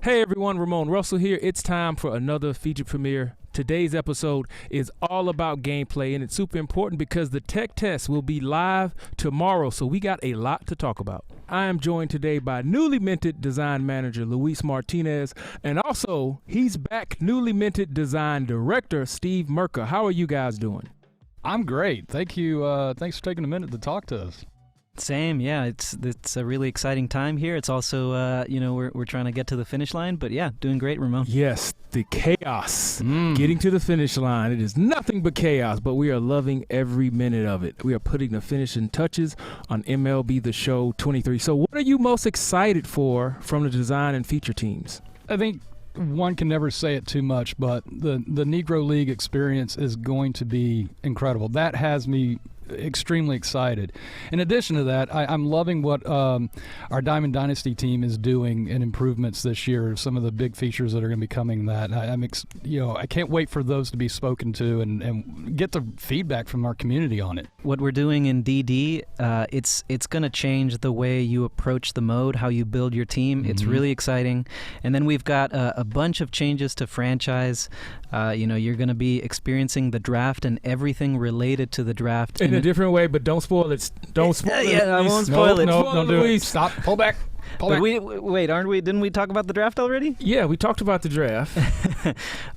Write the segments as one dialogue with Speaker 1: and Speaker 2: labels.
Speaker 1: Hey everyone, Ramon Russell here. It's time for another feature premiere. Today's episode is all about gameplay, and it's super important because the tech test will be live tomorrow, so we got a lot to talk about. I am joined today by newly minted design manager Luis Martinez, and also he's back, newly minted design director Steve Merker. How are you guys doing?
Speaker 2: I'm great. Thank you. Thanks for taking a minute to talk to us.
Speaker 3: Same, yeah. It's a really exciting time here. It's also, we're trying to get to the finish line, but yeah, doing great, Ramon.
Speaker 1: Yes, the chaos. Getting to the finish line. It is nothing but chaos, but we are loving every minute of it. We are putting the finishing touches on MLB The Show 23. So what are you most excited for from the design and feature teams?
Speaker 2: I think one can never say it too much, but the Negro League experience is going to be incredible. That has me extremely excited. In addition to that, I'm loving what our Diamond Dynasty team is doing in improvements this year. Some of the big features that are going to be coming. I can't wait for those to be spoken to and get the feedback from our community on it.
Speaker 3: What we're doing in DD, it's going to change the way you approach the mode, how you build your team. It's really exciting. And then we've got a bunch of changes to franchise. You're going to be experiencing the draft and everything related to the draft.
Speaker 1: In a different way, but don't spoil it. Don't spoil it.
Speaker 3: Yeah, I won't spoil it.
Speaker 1: No, don't do it.
Speaker 2: Stop. Pull back.
Speaker 3: But wait, didn't we talk about the draft already?
Speaker 1: Yeah, we talked about the draft.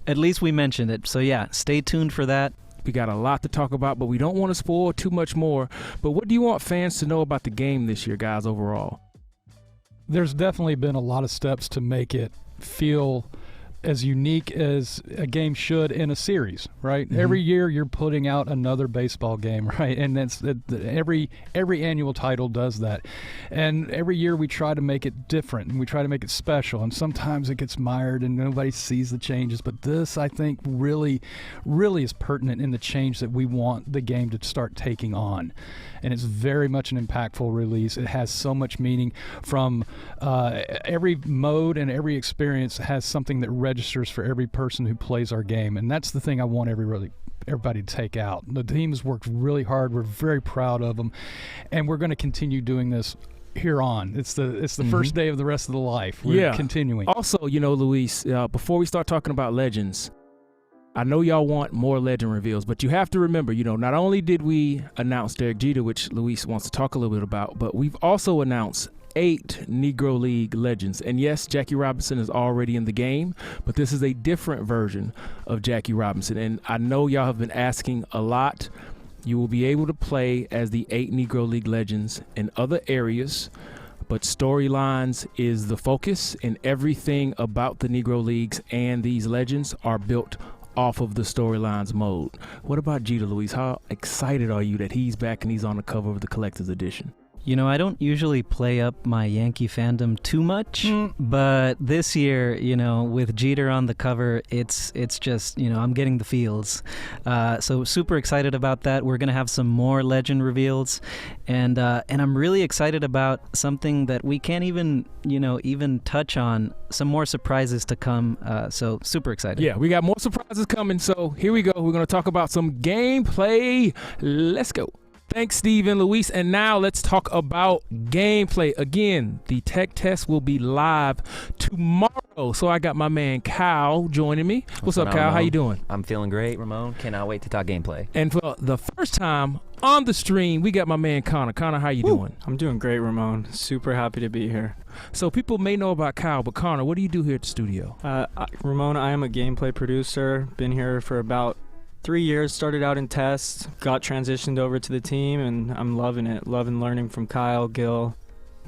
Speaker 3: At least we mentioned it. So yeah, stay tuned for that.
Speaker 1: We got a lot to talk about, but we don't want to spoil too much more. But what do you want fans to know about the game this year, guys, overall?
Speaker 2: There's definitely been a lot of steps to make it feel as unique as a game should in a series, right? Every year you're putting out another baseball game, right? And every annual title does that. And every year we try to make it different and we try to make it special. And sometimes it gets mired and nobody sees the changes. But this, I think, really, really is pertinent in the change that we want the game to start taking on. And it's very much an impactful release. It has so much meaning from every mode and every experience has something that registers for every person who plays our game. And that's the thing I want everybody to take out. The team has worked really hard. We're very proud of them. And we're going to continue doing this here on. It's the first day of the rest of the life. We're continuing.
Speaker 1: Also, Luis, before we start talking about legends, I know y'all want more legend reveals, but you have to remember, not only did we announce Derek Jeter, which Luis wants to talk a little bit about, but we've also announced 8 Negro League legends. And yes, Jackie Robinson is already in the game, but this is a different version of Jackie Robinson. And I know y'all have been asking a lot. You will be able to play as the 8 Negro League legends in other areas, but storylines is the focus, and everything about the Negro Leagues and these legends are built off of the storylines mode. What about Jeter, Luis? How excited are you that he's back and he's on the cover of the collector's edition?
Speaker 3: I don't usually play up my Yankee fandom too much, but this year, with Jeter on the cover, it's just, I'm getting the feels. So super excited about that. We're going to have some more legend reveals, and I'm really excited about something that we can't even touch on, some more surprises to come, so super excited.
Speaker 1: Yeah, we got more surprises coming, so here we go. We're going to talk about some gameplay. Let's go. Thanks, Steve and Luis. And now let's talk about gameplay. Again, the tech test will be live tomorrow. So I got my man Kyle joining me. What's up, Kyle?
Speaker 4: Ramon?
Speaker 1: How you doing?
Speaker 4: I'm feeling great, Ramon. Cannot wait to talk gameplay.
Speaker 1: And for the first time on the stream, we got my man Connor. Connor, how you doing?
Speaker 5: I'm doing great, Ramon. Super happy to be here.
Speaker 1: So people may know about Kyle, but Connor, what do you do here at the studio?
Speaker 5: Ramon, I am a gameplay producer. Been here for about 3 years, started out in tests, got transitioned over to the team, and I'm loving it. Loving learning from Kyle, Gil,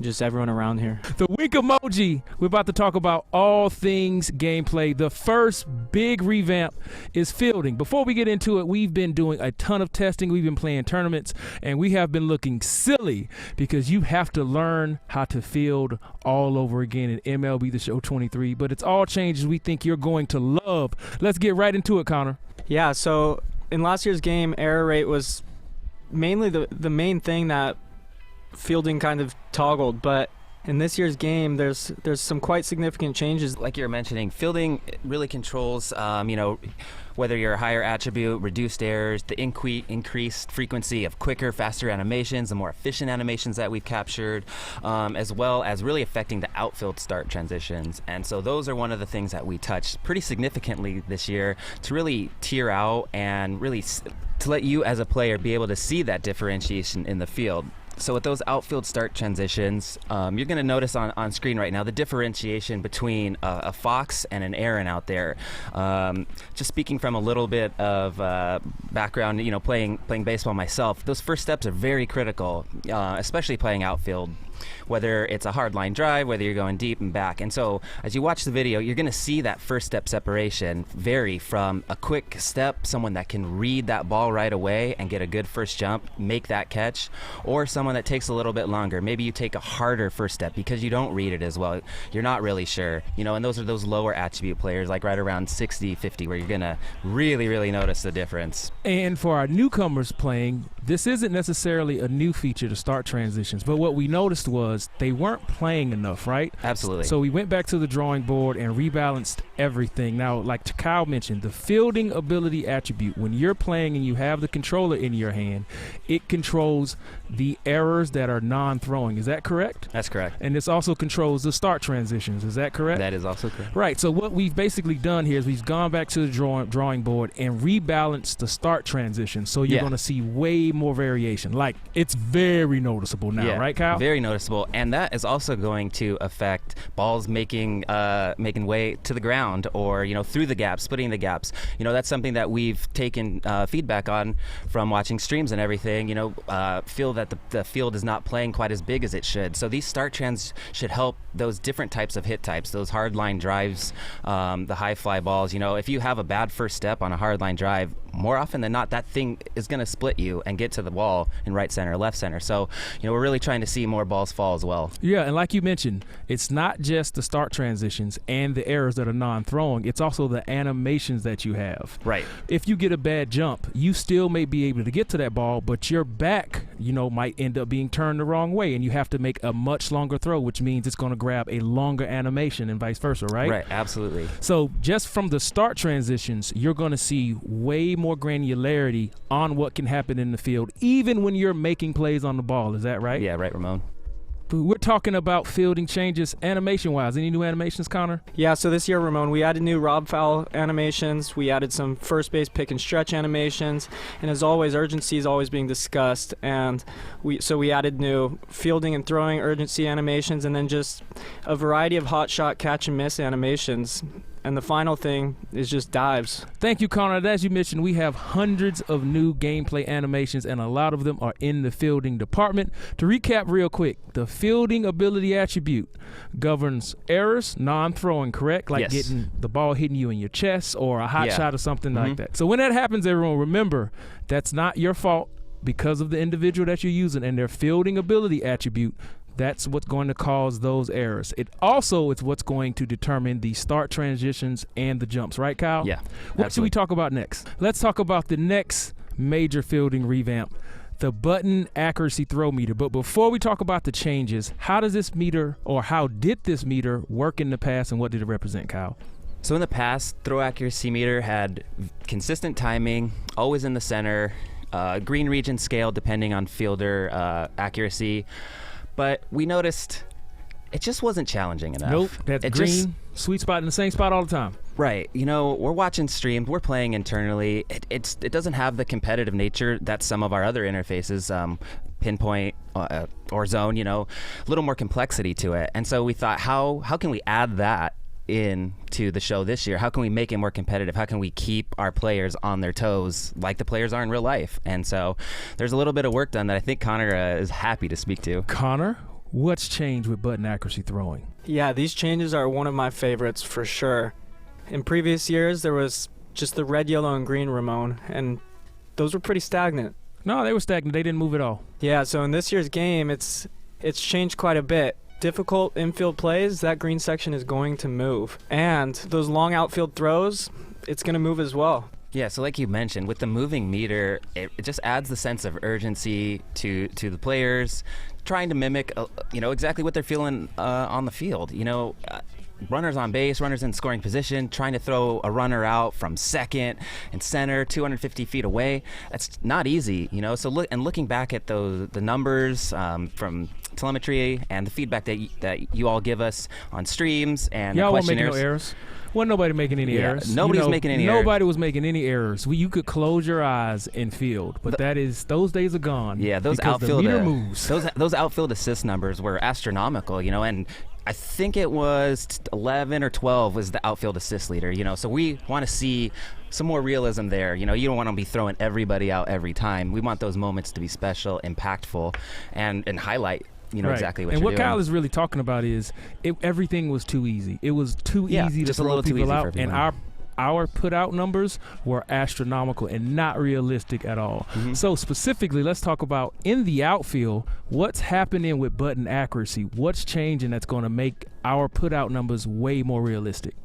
Speaker 5: just everyone around here.
Speaker 1: The wink emoji. We're about to talk about all things gameplay. The first big revamp is fielding. Before we get into it, we've been doing a ton of testing. We've been playing tournaments, and we have been looking silly because you have to learn how to field all over again in MLB The Show 23. But it's all changes we think you're going to love. Let's get right into it, Connor.
Speaker 5: Yeah, so in last year's game, error rate was mainly the main thing that fielding kind of toggled, but in this year's game, there's some quite significant changes.
Speaker 4: Like you were mentioning, fielding really controls, whether you're a higher attribute, reduced errors, the increased frequency of quicker, faster animations, the more efficient animations that we've captured, as well as really affecting the outfield start transitions. And so those are one of the things that we touched pretty significantly this year to really tier out and really to let you as a player be able to see that differentiation in the field. So with those outfield start transitions, you're going to notice on screen right now the differentiation between a Fox and an Aaron out there. Just speaking from a little bit of background, playing baseball myself, those first steps are very critical, especially playing outfield. Whether it's a hard line drive, whether you're going deep and back. And so as you watch the video, you're going to see that first step separation vary from a quick step, someone that can read that ball right away and get a good first jump, make that catch, or someone that takes a little bit longer. Maybe you take a harder first step because you don't read it as well. You're not really sure. And those are those lower attribute players, like right around 60, 50, where you're going to really, really notice the difference.
Speaker 1: And for our newcomers playing, this isn't necessarily a new feature to start transitions, but what we noticed was they weren't playing enough, right?
Speaker 4: Absolutely.
Speaker 1: So we went back to the drawing board and rebalanced everything. Now, like Kyle mentioned, the fielding ability attribute, when you're playing and you have the controller in your hand, it controls the errors that are non-throwing. Is that correct?
Speaker 4: That's correct.
Speaker 1: And this also controls the start transitions. Is that correct?
Speaker 4: That is also correct.
Speaker 1: Right. So what we've basically done here is we've gone back to the drawing board and rebalanced the start transition. So you're going to see way more variation. Like, it's very noticeable now, right, Kyle?
Speaker 4: Very noticeable. And that is also going to affect balls making way to the ground or, through the gaps, splitting the gaps. That's something that we've taken feedback on from watching streams and everything. Feel that the field is not playing quite as big as it should. So these start trans should help those different types of hit types, those hard line drives, the high fly balls. If you have a bad first step on a hard line drive, more often than not, that thing is going to split you and get to the wall in right center, left center. So, we're really trying to see more balls fall as well.
Speaker 1: Yeah, and like you mentioned, it's not just the start transitions and the errors that are non-throwing. It's also the animations that you have.
Speaker 4: Right.
Speaker 1: If you get a bad jump, you still may be able to get to that ball, but your back, might end up being turned the wrong way, and you have to make a much longer throw, which means it's going to grab a longer animation and vice versa, right?
Speaker 4: Right, absolutely.
Speaker 1: So just from the start transitions, you're going to see way more granularity on what can happen in the field, even when you're making plays on the ball. Is that right?
Speaker 4: Yeah, right, Ramon.
Speaker 1: We're talking about fielding changes animation-wise. Any new animations, Connor?
Speaker 5: Yeah, so this year, Ramon, we added new Rob foul animations. We added some first base pick and stretch animations. And as always, urgency is always being discussed. And we added new fielding and throwing urgency animations, and then just a variety of hot shot catch and miss animations. And the final thing is just dives.
Speaker 1: Thank you, Connor. As you mentioned, we have hundreds of new gameplay animations, and a lot of them are in the fielding department. To recap real quick, the fielding ability attribute governs errors, non-throwing, correct? Like getting the ball hitting you in your chest or a hot shot or something like that. So when that happens, everyone, remember, that's not your fault because of the individual that you're using and their fielding ability attribute. That's what's going to cause those errors. It also is what's going to determine the start transitions and the jumps, right, Kyle?
Speaker 4: Yeah.
Speaker 1: What should we talk about next? Let's talk about the next major fielding revamp, the button accuracy throw meter. But before we talk about the changes, how did this meter work in the past, and what did it represent, Kyle?
Speaker 4: So in the past, throw accuracy meter had consistent timing, always in the center, green region scale depending on fielder accuracy. But we noticed it just wasn't challenging enough.
Speaker 1: Nope, that's green, sweet spot in the same spot all the time.
Speaker 4: Right. We're watching streams, we're playing internally. It doesn't have the competitive nature that some of our other interfaces, pinpoint or zone, a little more complexity to it. And so we thought, how can we add that into the show this year? How can we make it more competitive? How can we keep our players on their toes like the players are in real life? And so there's a little bit of work done that I think Connor is happy to speak to.
Speaker 1: Connor, what's changed with button accuracy throwing?
Speaker 5: Yeah, these changes are one of my favorites for sure. In previous years, there was just the red, yellow, and green, Ramon, and those were pretty stagnant.
Speaker 1: No, they were stagnant. They didn't move at all.
Speaker 5: Yeah, so in this year's game, it's changed quite a bit. Difficult infield plays, that green section is going to move. And those long outfield throws, it's going to move as well.
Speaker 4: Yeah, so like you mentioned, with the moving meter, it just adds the sense of urgency to the players, trying to mimic, exactly what they're feeling on the field. runners on base, runners in scoring position, trying to throw a runner out from second and center, 250 feet away. That's not easy, you know. So looking back at the numbers from telemetry and the feedback that you all give us on streams and
Speaker 1: y'all
Speaker 4: questionnaires.
Speaker 1: Y'all won't make no errors. Wasn't nobody making any errors.
Speaker 4: Nobody's making any errors.
Speaker 1: Nobody was making any errors. You could close your eyes and field, but those days are gone.
Speaker 4: Yeah, those outfield
Speaker 1: the meter moves.
Speaker 4: Those outfield assist numbers were astronomical, you know, and I think it was 11 or 12 was the outfield assist leader, you know. So we want to see some more realism there. You know, you don't want to be throwing everybody out every time. We want those moments to be special, impactful, and highlight, you know, exactly what you're doing.
Speaker 1: And what Kyle is really talking about is everything was too easy. It was too easy to throw people out, and our put out numbers were astronomical and not realistic at all. Mm-hmm. So specifically, let's talk about in the outfield, what's happening with button accuracy? What's changing that's going to make our put out numbers way more realistic?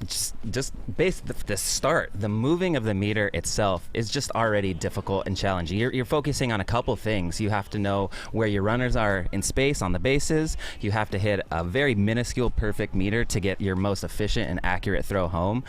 Speaker 4: Just the start, the moving of the meter itself is just already difficult and challenging. You're focusing on a couple things. You have to know where your runners are in space on the bases. You have to hit a very minuscule perfect meter to get your most efficient and accurate throw home.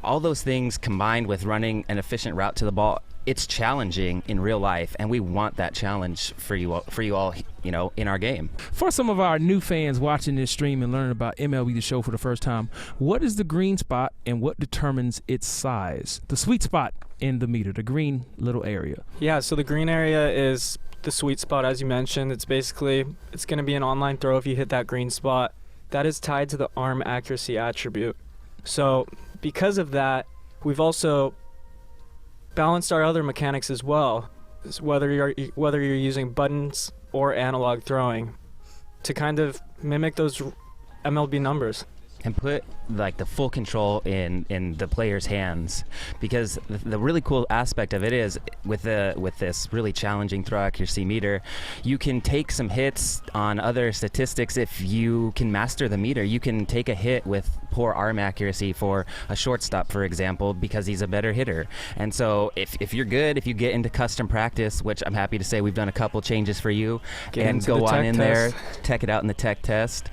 Speaker 4: All those things combined with running an efficient route to the ball, it's challenging in real life, and we want that challenge for you all, you know, in our game.
Speaker 1: For some of our new fans watching this stream and learning about MLB The Show for the first time, what is the green spot and what determines its size? The sweet spot in the meter, the green little area.
Speaker 5: Yeah, so the green area is the sweet spot, as you mentioned. It's going to be an online throw if you hit that green spot. That is tied to the arm accuracy attribute. So because of that, we've also balanced our other mechanics as well, whether you're using buttons or analog throwing, to kind of mimic those MLB numbers
Speaker 4: and put like the full control in the player's hands, because the really cool aspect of it is with this really challenging throw accuracy meter, you can take some hits on other statistics. If you can master the meter, you can take a hit with poor arm accuracy for a shortstop, for example, because he's a better hitter. And so if you're good, if you get into custom practice, which I'm happy to say we've done a couple changes for you, and go on in there, tech it out in the tech test,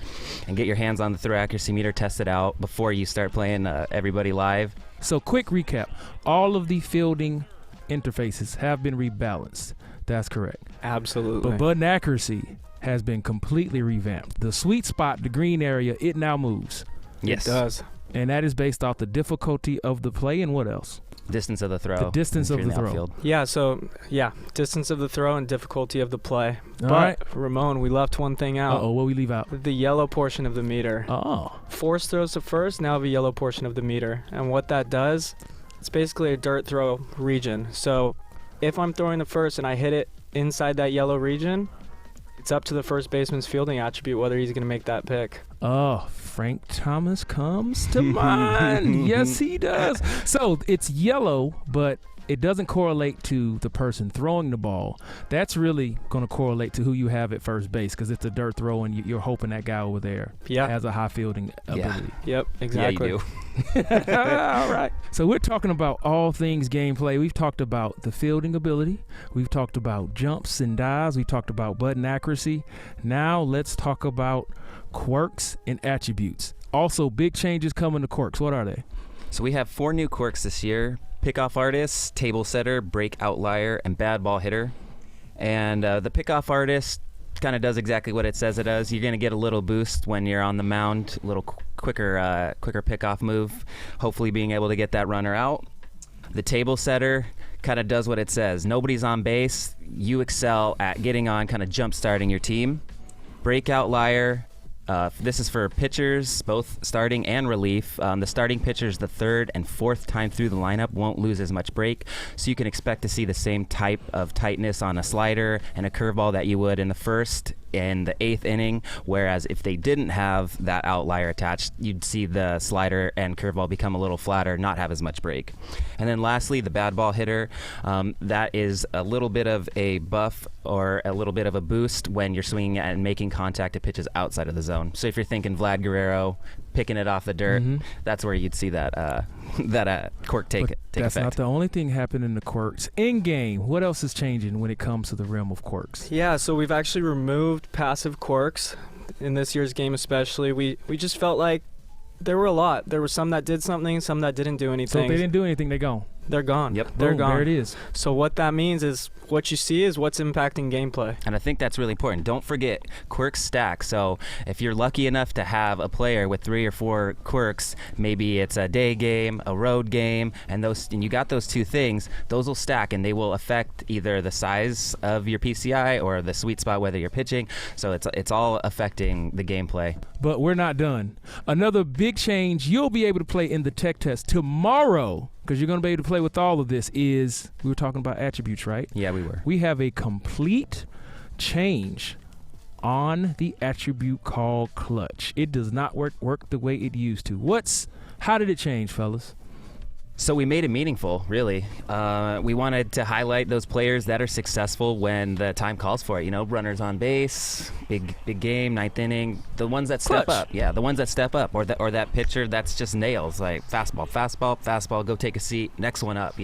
Speaker 4: and get your hands on the throw accuracy meter, test it out before you start playing everybody live.
Speaker 1: So quick recap, all of the fielding interfaces have been rebalanced. That's correct.
Speaker 5: Absolutely.
Speaker 1: But button accuracy has been completely revamped. The sweet spot, the green area, it now moves.
Speaker 4: Yes.
Speaker 5: It does.
Speaker 1: And that is based off the difficulty of the play and what else?
Speaker 4: Distance of the throw.
Speaker 1: The distance of the throw.
Speaker 4: Outfield.
Speaker 5: Yeah, distance of the throw and difficulty of the play.
Speaker 1: All
Speaker 5: but,
Speaker 1: right.
Speaker 5: Ramon, we left one thing out.
Speaker 1: Uh-oh, what we leave out?
Speaker 5: The yellow portion of the meter.
Speaker 1: Oh.
Speaker 5: Force throws to first, now the yellow portion of the meter. And what that does, it's basically a dirt throw region. So if I'm throwing the first and I hit it inside that yellow region, it's up to the first baseman's fielding attribute whether he's going to make that pick.
Speaker 1: Oh, Frank Thomas comes to mind. Yes, he does. So it's yellow, but it doesn't correlate to the person throwing the ball. That's really going to correlate to who you have at first base, because it's a dirt throw and you're hoping that guy over there has a high fielding ability.
Speaker 5: Yep, exactly.
Speaker 4: Yeah, you do.
Speaker 1: All right. So we're talking about all things gameplay. We've talked about the fielding ability. We've talked about jumps and dives. We talked about button accuracy. Now let's talk about quirks and attributes. Also, big changes coming to quirks. What are they?
Speaker 4: So we have 4 new quirks this year: pickoff artist, table setter, break outlier, and bad ball hitter. And the pickoff artist kind of does exactly what it says it does. You're going to get a little boost when you're on the mound, a little quicker pickoff move, hopefully being able to get that runner out. The table setter kind of does what it says. Nobody's on base. You excel at getting on, kind of jump starting your team. Break outlier. This is for pitchers, both starting and relief. The starting pitchers, the 3rd and 4th time through the lineup, won't lose as much break, so you can expect to see the same type of tightness on a slider and a curveball that you would in the 1st and the 8th inning, whereas if they didn't have that outlier attached, you'd see the slider and curveball become a little flatter, not have as much break. And then lastly, the bad ball hitter. That is a little bit of a buff or a little bit of a boost when you're swinging and making contact at pitches outside of the zone. So if you're thinking Vlad Guerrero picking it off the dirt, that's where you'd see that quirk take effect.
Speaker 1: That's not the only thing happening in the quirks. In game, what else is changing when it comes to the realm of quirks?
Speaker 5: Yeah, so we've actually removed passive quirks. in this year's game especially. We just felt like there were a lot. There were some that did something, some that didn't do anything.
Speaker 1: So if they didn't do anything, they're gone.
Speaker 5: They're gone.
Speaker 4: Yep.
Speaker 5: They're
Speaker 1: Boom,
Speaker 5: gone.
Speaker 1: There it is.
Speaker 5: So what that means is what you see is what's impacting gameplay.
Speaker 4: And I think that's really important. Don't forget, quirks stack. So if you're lucky enough to have a player with 3 or 4 quirks, maybe it's a day game, a road game, and you got those 2 things, those will stack and they will affect either the size of your PCI or the sweet spot, whether you're pitching. So it's all affecting the gameplay.
Speaker 1: But we're not done. Another big change you'll be able to play in the tech test tomorrow, because you're going to be able to play with all of this, is we were talking about attributes, right?
Speaker 4: Yeah, we were.
Speaker 1: We have a complete change on the attribute called clutch. It does not work the way it used to. How did it change, fellas?
Speaker 4: So we made it meaningful, really. We wanted to highlight those players that are successful when the time calls for it. Runners on base, big game, 9th inning. The ones that step
Speaker 1: Clutch.
Speaker 4: up. Yeah, the ones that step up. Or that pitcher that's just nails, like fastball, go take a seat, next one up.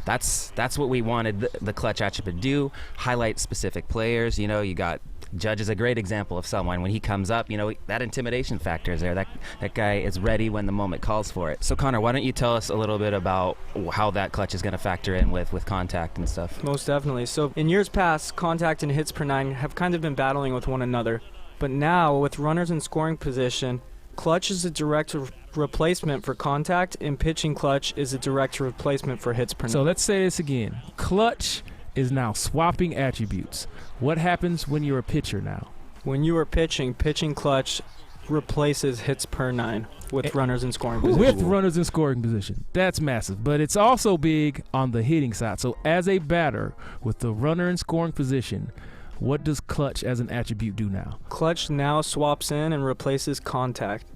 Speaker 4: That's what we wanted the clutch attribute to do. Highlight specific players. You got Judge is a great example of someone. When he comes up, that intimidation factor is there. That guy is ready when the moment calls for it. So Connor, why don't you tell us a little bit about how that clutch is going to factor in with contact and stuff?
Speaker 5: Most definitely. So in years past, contact and hits per 9 have kind of been battling with one another. But now, with runners in scoring position, clutch is a direct replacement for contact, and pitching clutch is a direct replacement for hits per 9.
Speaker 1: So let's say this again. Clutch is now swapping attributes. What happens when you're a pitcher now?
Speaker 5: When you are pitching clutch replaces hits per 9 with runners in scoring position.
Speaker 1: With runners in scoring position. That's massive. But it's also big on the hitting side. So as a batter with the runner in scoring position, what does clutch as an attribute do now?
Speaker 5: Clutch now swaps in and replaces contact.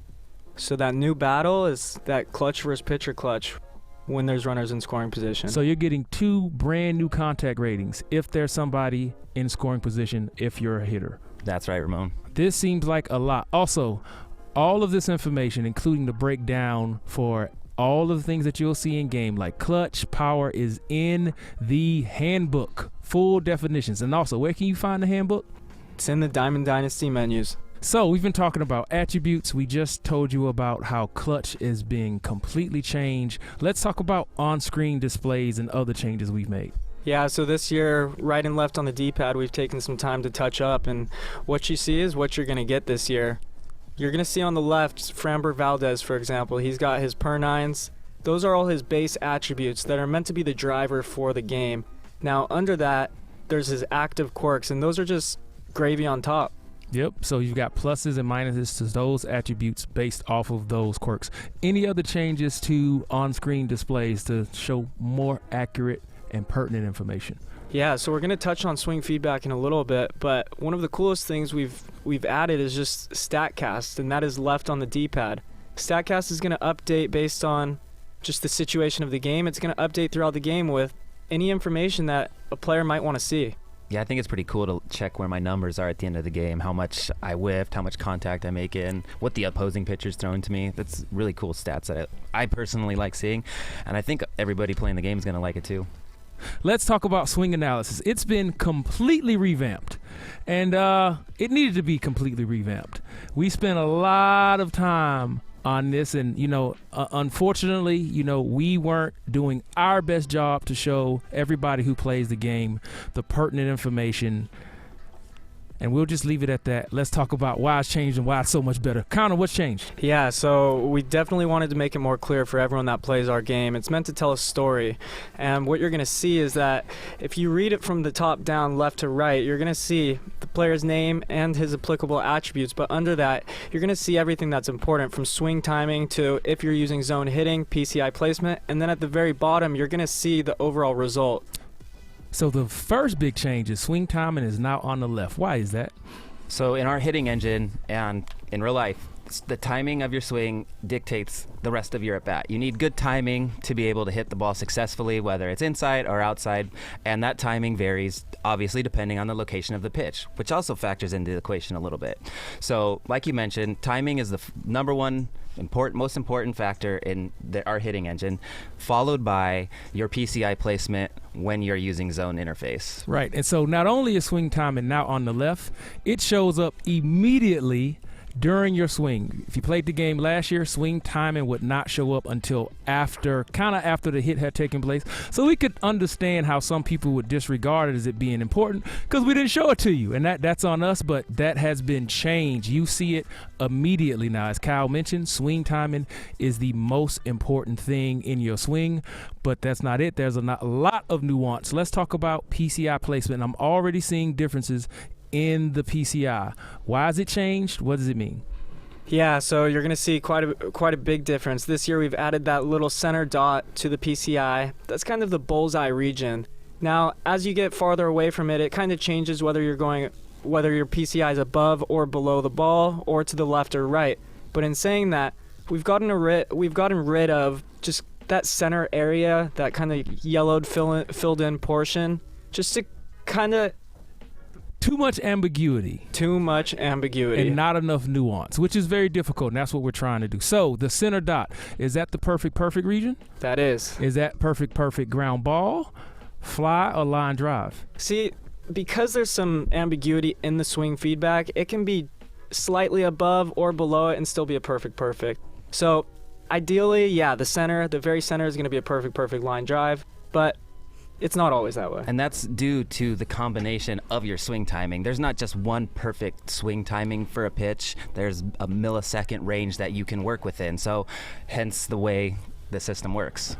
Speaker 5: So that new battle is that clutch versus pitcher clutch when there's runners in scoring position.
Speaker 1: So you're getting 2 brand new contact ratings if there's somebody in scoring position if you're a hitter.
Speaker 4: That's right, Ramon.
Speaker 1: This seems like a lot. Also, all of this information, including the breakdown for all of the things that you'll see in game, like clutch, power, is in the handbook. Full definitions. And also, where can you find the handbook?
Speaker 5: It's in the Diamond Dynasty menus.
Speaker 1: So we've been talking about attributes. We just told you about how clutch is being completely changed. Let's talk about on-screen displays and other changes we've made.
Speaker 5: Yeah, so this year, right and left on the D-pad, we've taken some time to touch up, and what you see is what you're going to get this year. You're going to see on the left, Framber Valdez, for example. He's got his per 9s. Those are all his base attributes that are meant to be the driver for the game. Now, under that, there's his active quirks, and those are just gravy on top.
Speaker 1: Yep, so you've got pluses and minuses to those attributes based off of those quirks. Any other changes to on-screen displays to show more accurate and pertinent information?
Speaker 5: Yeah, so we're going to touch on swing feedback in a little bit, but one of the coolest things we've added is just StatCast, and that is left on the D-pad. StatCast is going to update based on just the situation of the game. It's going to update throughout the game with any information that a player might want to see.
Speaker 4: Yeah, I think it's pretty cool to check where my numbers are at the end of the game, how much I whiffed, how much contact I make in, what the opposing pitcher's throwing to me. That's really cool stats that I personally like seeing, and I think everybody playing the game is going to like it too.
Speaker 1: Let's talk about swing analysis. It's been completely revamped, and it needed to be completely revamped. We spent a lot of time on this, and unfortunately, we weren't doing our best job to show everybody who plays the game the pertinent information, and we'll just leave it at that. Let's talk about why it's changed and why it's so much better. Connor, what's changed?
Speaker 5: Yeah, so we definitely wanted to make it more clear for everyone that plays our game. It's meant to tell a story, and what you're going to see is that if you read it from the top down, left to right, you're going to see the player's name and his applicable attributes, but under that, you're going to see everything that's important, from swing timing to if you're using zone hitting, PCI placement, and then at the very bottom, you're going to see the overall result.
Speaker 1: So the first big change is swing timing is now on the left. Why is that?
Speaker 4: So in our hitting engine and in real life, the timing of your swing dictates the rest of your at-bat. You need good timing to be able to hit the ball successfully, whether it's inside or outside, and that timing varies, obviously, depending on the location of the pitch, which also factors into the equation a little bit. So, like you mentioned, timing is the number one most important factor in our hitting engine, followed by your PCI placement when you're using zone interface.
Speaker 1: Right, and so not only is swing timing now on the left, it shows up immediately during your swing. If you played the game last year, swing timing would not show up until after the hit had taken place. So we could understand how some people would disregard it as it being important because we didn't show it to you, and that's on us, but that has been changed. You see it immediately now. As Kyle mentioned, swing timing is the most important thing in your swing, but that's not it. There's a lot of nuance. Let's talk about PCI placement. I'm already seeing differences in the PCI. Why has it changed? What does it mean?
Speaker 5: Yeah, so you're going to see quite a big difference. This year we've added that little center dot to the PCI. That's kind of the bullseye region. Now, as you get farther away from it, it kind of changes whether your PCI is above or below the ball or to the left or right. But in saying that, we've gotten rid of just that center area, that kind of yellowed filled in portion, just to kind of
Speaker 1: Too much ambiguity.
Speaker 5: And
Speaker 1: not enough nuance, which is very difficult, and that's what we're trying to do. So the center dot, is that the perfect region?
Speaker 5: That is.
Speaker 1: Is that perfect ground ball, fly, or line drive?
Speaker 5: See, because there's some ambiguity in the swing feedback, it can be slightly above or below it and still be a perfect. So ideally, yeah, the very center is going to be a perfect line drive, but it's not always that way.
Speaker 4: And that's due to the combination of your swing timing. There's not just one perfect swing timing for a pitch. There's a millisecond range that you can work within. So hence the way the system works.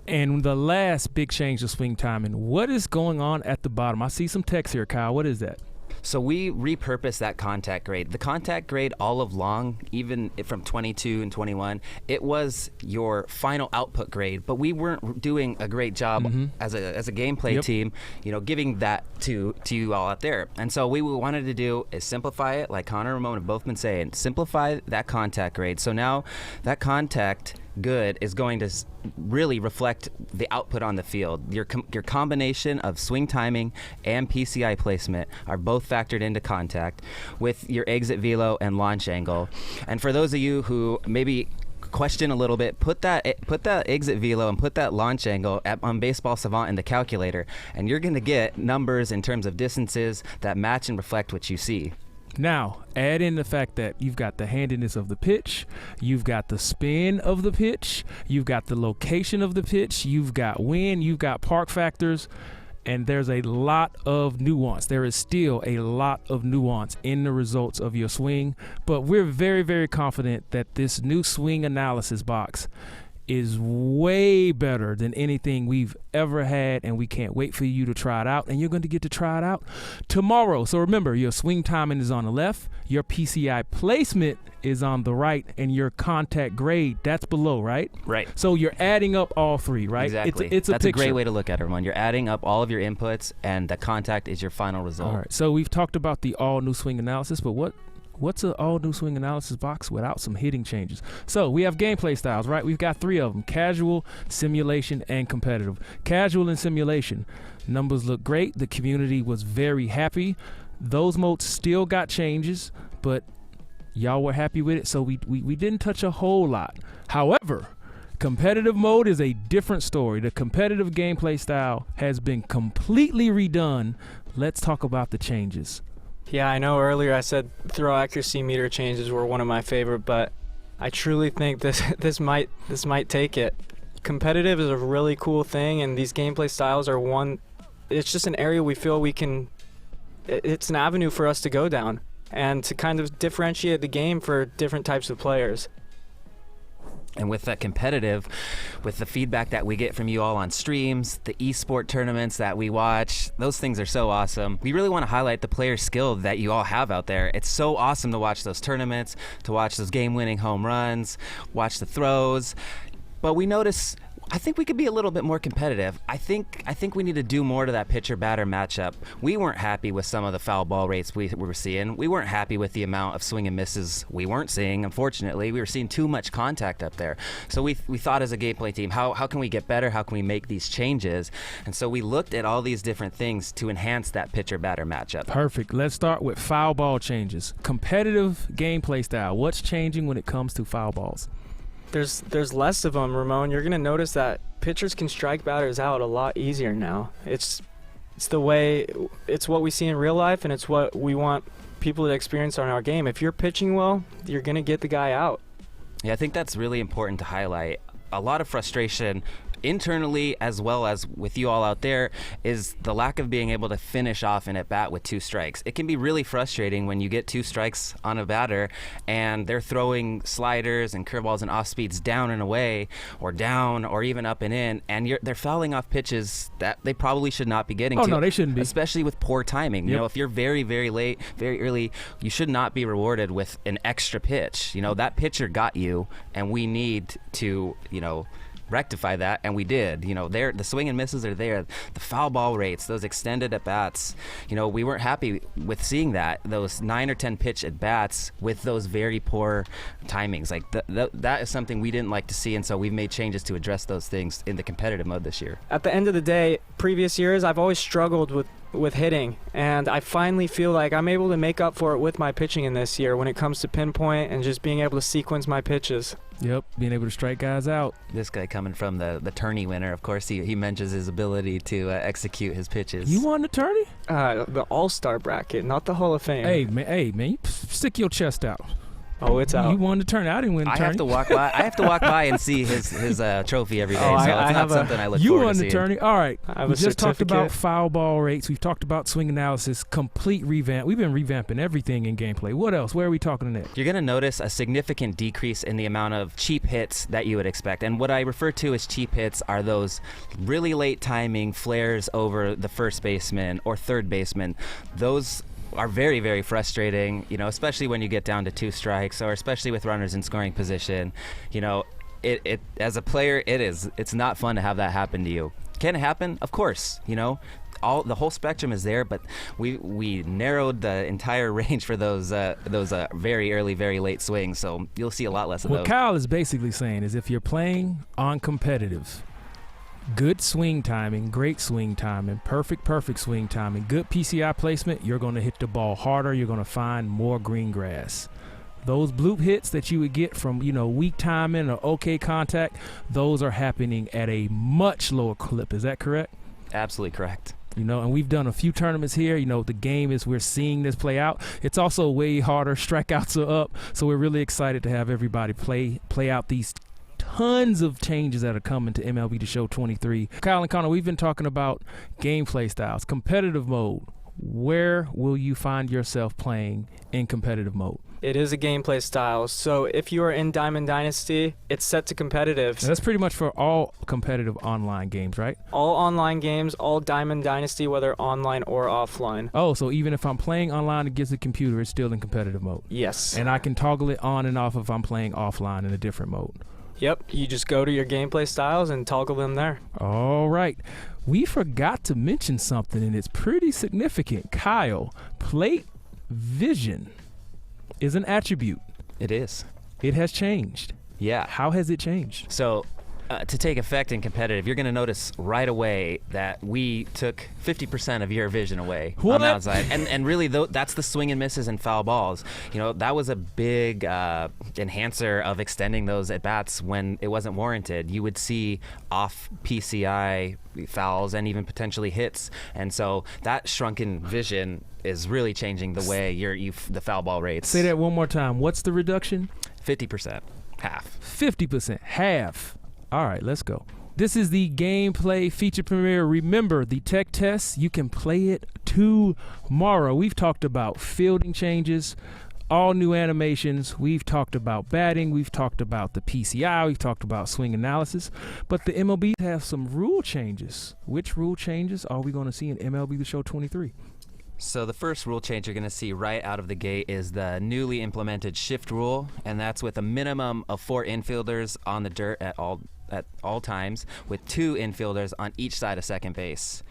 Speaker 1: And the last big change to swing timing, what is going on at the bottom? I see some text here, Kyle. What is that?
Speaker 4: So we repurposed that contact grade. The contact grade all along, even from 22 and 21, it was your final output grade, but we weren't doing a great job as a gameplay team, giving that to you all out there. And so what we wanted to do is simplify it, like Connor and Ramon have both been saying, simplify that contact grade. So now that contact good is going to really reflect the output on the field. Your combination of swing timing and PCI placement are both factored into contact with your exit velo and launch angle. And for those of you who maybe question a little bit, put that exit velo and put that launch angle on Baseball Savant in the calculator, and you're going to get numbers in terms of distances that match and reflect what you see.
Speaker 1: Now, add in the fact that you've got the handiness of the pitch, you've got the spin of the pitch, you've got the location of the pitch, you've got wind, you've got park factors, and there's a lot of nuance. There is still a lot of nuance in the results of your swing, but we're very, very confident that this new swing analysis box is way better than anything we've ever had, and we can't wait for you to try it out, and you're going to get to try it out tomorrow. So remember, your swing timing is on the left, your PCI placement is on the right, and your contact grade, that's below, right?
Speaker 4: Right.
Speaker 1: So you're adding up all three, right?
Speaker 4: Exactly.
Speaker 1: It's a
Speaker 4: That's
Speaker 1: picture.
Speaker 4: a great way to look at it, everyone. You're adding up all of your inputs, and the contact is your final result.
Speaker 1: All right. So we've talked about the all-new swing analysis, but what's an all-new swing analysis box without some hitting changes? So we have gameplay styles, right? We've got three of them: casual, simulation, and competitive. Casual and simulation, numbers look great. The community was very happy. Those modes still got changes, but y'all were happy with it, so we didn't touch a whole lot. However, competitive mode is a different story. The competitive gameplay style has been completely redone. Let's talk about the changes.
Speaker 5: Yeah, I know earlier I said throw accuracy meter changes were one of my favorite, but I truly think this might take it. Competitive is a really cool thing, and these gameplay styles are one. It's just an area we feel we can. It's an avenue for us to go down and to kind of differentiate the game for different types of players.
Speaker 4: And with that competitive, with the feedback that we get from you all on streams, the esport tournaments that we watch, those things are so awesome. We really want to highlight the player skill that you all have out there. It's so awesome to watch those tournaments, to watch those game-winning home runs, watch the throws. But we notice I think we could be a little bit more competitive. I think we need to do more to that pitcher-batter matchup. We weren't happy with some of the foul ball rates we were seeing. We weren't happy with the amount of swing and misses we weren't seeing. Unfortunately, we were seeing too much contact up there. So we thought as a gameplay team, how can we get better? How can we make these changes? And so we looked at all these different things to enhance that pitcher-batter matchup.
Speaker 1: Perfect. Let's start with foul ball changes. Competitive gameplay style. What's changing when it comes to foul balls?
Speaker 5: There's less of them, Ramon. You're going to notice that pitchers can strike batters out a lot easier now. It's what we see in real life, and it's what we want people to experience on our game. If you're pitching well, you're going to get the guy out.
Speaker 4: Yeah, I think that's really important to highlight. A lot of frustration internally as well as with you all out there is the lack of being able to finish off an at-bat with 2 strikes. It can be really frustrating when you get 2 strikes on a batter and they're throwing sliders and curveballs and off-speeds down and away or down or even up and in, and they're fouling off pitches that they probably should not be getting to.
Speaker 1: No, they shouldn't be.
Speaker 4: Especially with poor timing.
Speaker 1: Yep.
Speaker 4: You know, if you're very, very late, very early, you should not be rewarded with an extra pitch. You know, that pitcher got you, and we need to, rectify that, and we did. The swing and misses are there. The foul ball rates, those extended at bats, we weren't happy with seeing that, those 9 or 10 pitch at bats with those very poor timings. Like that is something we didn't like to see, and so we've made changes to address those things in the competitive mode this year.
Speaker 5: At the end of the day, previous years I've always struggled with hitting, and I finally feel like I'm able to make up for it with my pitching in this year when it comes to pinpoint and just being able to sequence my pitches.
Speaker 1: Yep, being able to strike guys out.
Speaker 4: This guy coming from the tourney winner, of course, he mentions his ability to execute his pitches.
Speaker 1: You won the tourney?
Speaker 5: The All-Star bracket, not the Hall of Fame.
Speaker 1: Hey man, you stick your chest out.
Speaker 5: Oh, it's out.
Speaker 1: You won the tourney. I didn't win the tourney.
Speaker 4: I have to walk by and see his trophy every day. So it's not something I look
Speaker 1: you
Speaker 4: forward
Speaker 1: won
Speaker 4: to
Speaker 1: the
Speaker 4: seeing.
Speaker 1: tourney. All right. We just talked about
Speaker 5: certificate.
Speaker 1: foul ball rates. We've talked about swing analysis. Complete revamp. We've been revamping everything in gameplay. What else? Where are we talking next?
Speaker 4: You're going to notice a significant decrease in the amount of cheap hits that you would expect. And what I refer to as cheap hits are those really late timing flares over the first baseman or third baseman. Those are very, very frustrating, especially when you get down to 2 strikes, or especially with runners in scoring position. It as a player, it's not fun to have that happen to you. Can it happen? Of course. The whole spectrum is there, but we narrowed the entire range for those very early, very late swings. So you'll see a lot less of those.
Speaker 1: What Kyle is basically saying is, if you're playing on competitive, good swing timing, great swing timing, perfect swing timing, good PCI placement, you're going to hit the ball harder. You're going to find more green grass. Those bloop hits that you would get from, weak timing or okay contact, those are happening at a much lower clip. Is that correct?
Speaker 4: Absolutely correct.
Speaker 1: And we've done a few tournaments here. The game is, we're seeing this play out. It's also way harder. Strikeouts are up. So we're really excited to have everybody play out these tons of changes that are coming to MLB The Show 23. Kyle and Connor, we've been talking about gameplay styles, competitive mode. Where will you find yourself playing in competitive mode?
Speaker 5: It is a gameplay style, so if you are in Diamond Dynasty, it's set to competitive.
Speaker 1: Now, that's pretty much for all competitive online games, right?
Speaker 5: All online games, all Diamond Dynasty, whether online or offline.
Speaker 1: Oh, so even if I'm playing online against the computer, it's still in competitive mode.
Speaker 5: Yes.
Speaker 1: And I can toggle it on and off if I'm playing offline in a different mode.
Speaker 5: Yep, you just go to your gameplay styles and toggle them there.
Speaker 1: All right. We forgot to mention something, and it's pretty significant. Kyle, plate vision is an attribute.
Speaker 4: It is.
Speaker 1: It has changed.
Speaker 4: Yeah.
Speaker 1: How has it changed?
Speaker 4: So to take effect in competitive, you're going to notice right away that we took 50% of your vision away on the outside. And really, that's the swing and misses and foul balls. That was a big enhancer of extending those at-bats when it wasn't warranted. You would see off PCI fouls and even potentially hits. And so that shrunken vision is really changing the way the foul ball rates.
Speaker 1: Say that one more time. What's the reduction?
Speaker 4: 50%. Half.
Speaker 1: 50%. Half. All right, let's go. This is the gameplay feature premiere. Remember, the tech test, you can play it tomorrow. We've talked about fielding changes, all new animations. We've talked about batting. We've talked about the PCI. We've talked about swing analysis. But the MLB have some rule changes. Which rule changes are we going to see in MLB The Show 23?
Speaker 4: So the first rule change you're going to see right out of the gate is the newly implemented shift rule, and that's with a minimum of 4 infielders on the dirt at all times, with 2 infielders on each side of second base.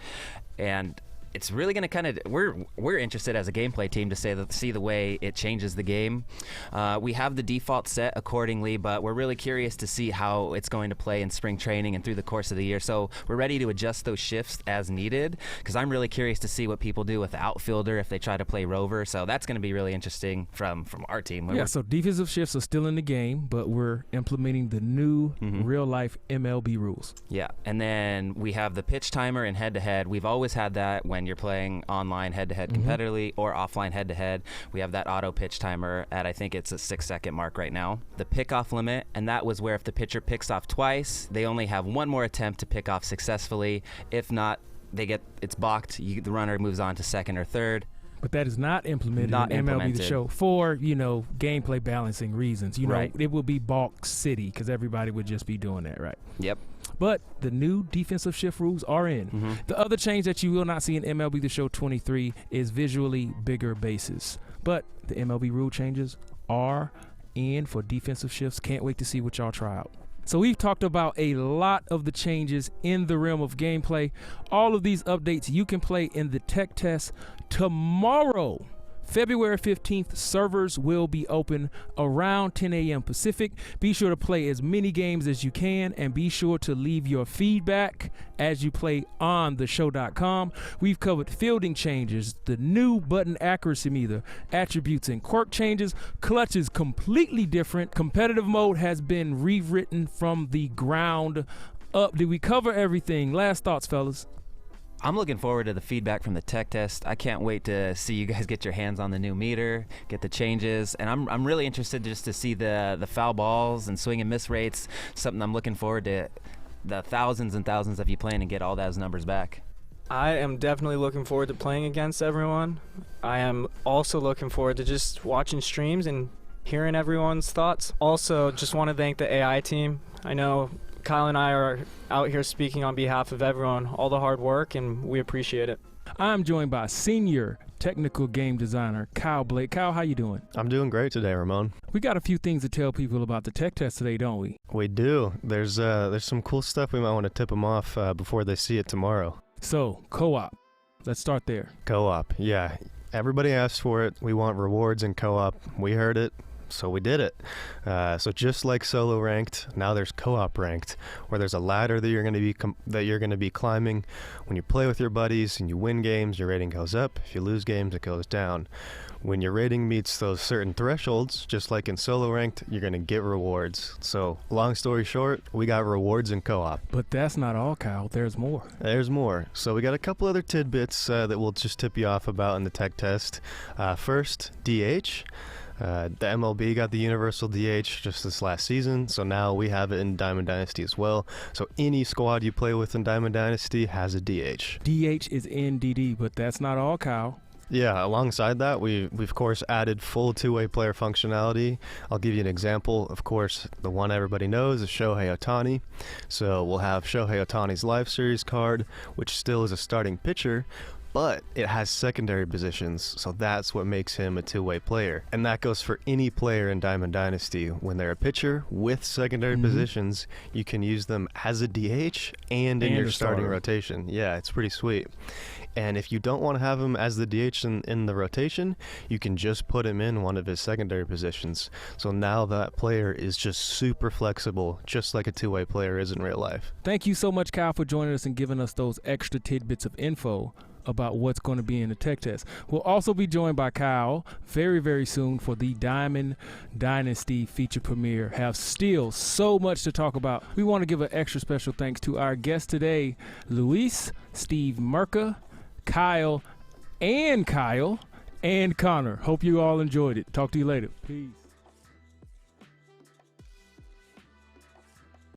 Speaker 4: And it's really going to kind of, we're interested as a gameplay team to see the way it changes the game. We have the default set accordingly, but we're really curious to see how it's going to play in spring training and through the course of the year. So we're ready to adjust those shifts as needed, because I'm really curious to see what people do with the outfielder if they try to play rover. So that's going to be really interesting from our team.
Speaker 1: Yeah, so defensive shifts are still in the game, but we're implementing the new real-life MLB rules.
Speaker 4: Yeah, and then we have the pitch timer and head-to-head. We've always had that when you're playing online head-to-head competitively or offline head-to-head. We have that auto pitch timer at, I think it's a 6-second mark right now. The pickoff limit, and that was where if the pitcher picks off twice, they only have one more attempt to pick off successfully. If not, it's balked. The runner moves on to second or third.
Speaker 1: But that is not implemented in MLB The Show for, gameplay balancing reasons.
Speaker 4: Right.
Speaker 1: It will be balk city because everybody would just be doing that, right?
Speaker 4: Yep.
Speaker 1: But the new defensive shift rules are in. The other change that you will not see in MLB The Show 23 is visually bigger bases. But the MLB rule changes are in for defensive shifts. Can't wait to see what y'all try out. So we've talked about a lot of the changes in the realm of gameplay. All of these updates you can play in the tech test tomorrow. February 15th, servers will be open around 10 a.m. Pacific. Be sure to play as many games as you can, and be sure to leave your feedback as you play on theshow.com. We've covered fielding changes, the new button accuracy meter, attributes and quirk changes. Clutch is completely different. Competitive mode has been rewritten from the ground up. Did we cover everything? Last thoughts, fellas?
Speaker 4: I'm looking forward to the feedback from the tech test. I can't wait to see you guys get your hands on the new meter, get the changes, and I'm really interested just to see the foul balls and swing and miss rates. Something I'm looking forward to, the thousands and thousands of you playing and get all those numbers back.
Speaker 5: I am definitely looking forward to playing against everyone. I am also looking forward to just watching streams and hearing everyone's thoughts. Also, just want to thank the AI team. I know Kyle and I are out here speaking on behalf of everyone, all the hard work, and we appreciate it.
Speaker 1: I'm joined by senior technical game designer Kyle Blake. Kyle, how you doing?
Speaker 6: I'm doing great today, Ramon.
Speaker 1: We got a few things to tell people about the tech test today, don't we?
Speaker 6: We do. There's some cool stuff we might want to tip them off before they see it tomorrow.
Speaker 1: So, co-op. Let's start there.
Speaker 6: Co-op, yeah. Everybody asked for it. We want rewards in co-op. We heard it. So we did it. So just like solo ranked, now there's co-op ranked, where there's a ladder that you're going to be climbing. When you play with your buddies and you win games, your rating goes up. If you lose games, it goes down. When your rating meets those certain thresholds, just like in solo ranked, you're going to get rewards. So long story short, we got rewards in co-op.
Speaker 1: But that's not all, Kyle. There's more.
Speaker 6: There's more. So we got a couple other tidbits that we'll just tip you off about in the tech test. First, DH. The MLB got the universal DH just this last season, so now we have it in Diamond Dynasty as well. So any squad you play with in Diamond Dynasty has a DH.
Speaker 1: DH is in DD, but that's not all, Kyle.
Speaker 6: Yeah, alongside that, we've of course added full two-way player functionality. I'll give you an example. Of course, the one everybody knows is Shohei Ohtani. So we'll have Shohei Ohtani's Live Series card, which still is a starting pitcher, but it has secondary positions, so that's what makes him a two-way player. And that goes for any player in Diamond Dynasty. When they're a pitcher with secondary positions, you can use them as a DH and in your starting rotation. Yeah, it's pretty sweet. And if you don't want to have him as the DH in the rotation, you can just put him in one of his secondary positions. So now that player is just super flexible, just like a two-way player is in real life.
Speaker 1: Thank you so much, Kyle, for joining us and giving us those extra tidbits of info about what's going to be in the tech test. We'll also be joined by Kyle very, very soon for the Diamond Dynasty feature premiere. Have still so much to talk about. We want to give an extra special thanks to our guests today, Luis, Steve Merca, Kyle, and Connor. Hope you all enjoyed it. Talk to you later. Peace.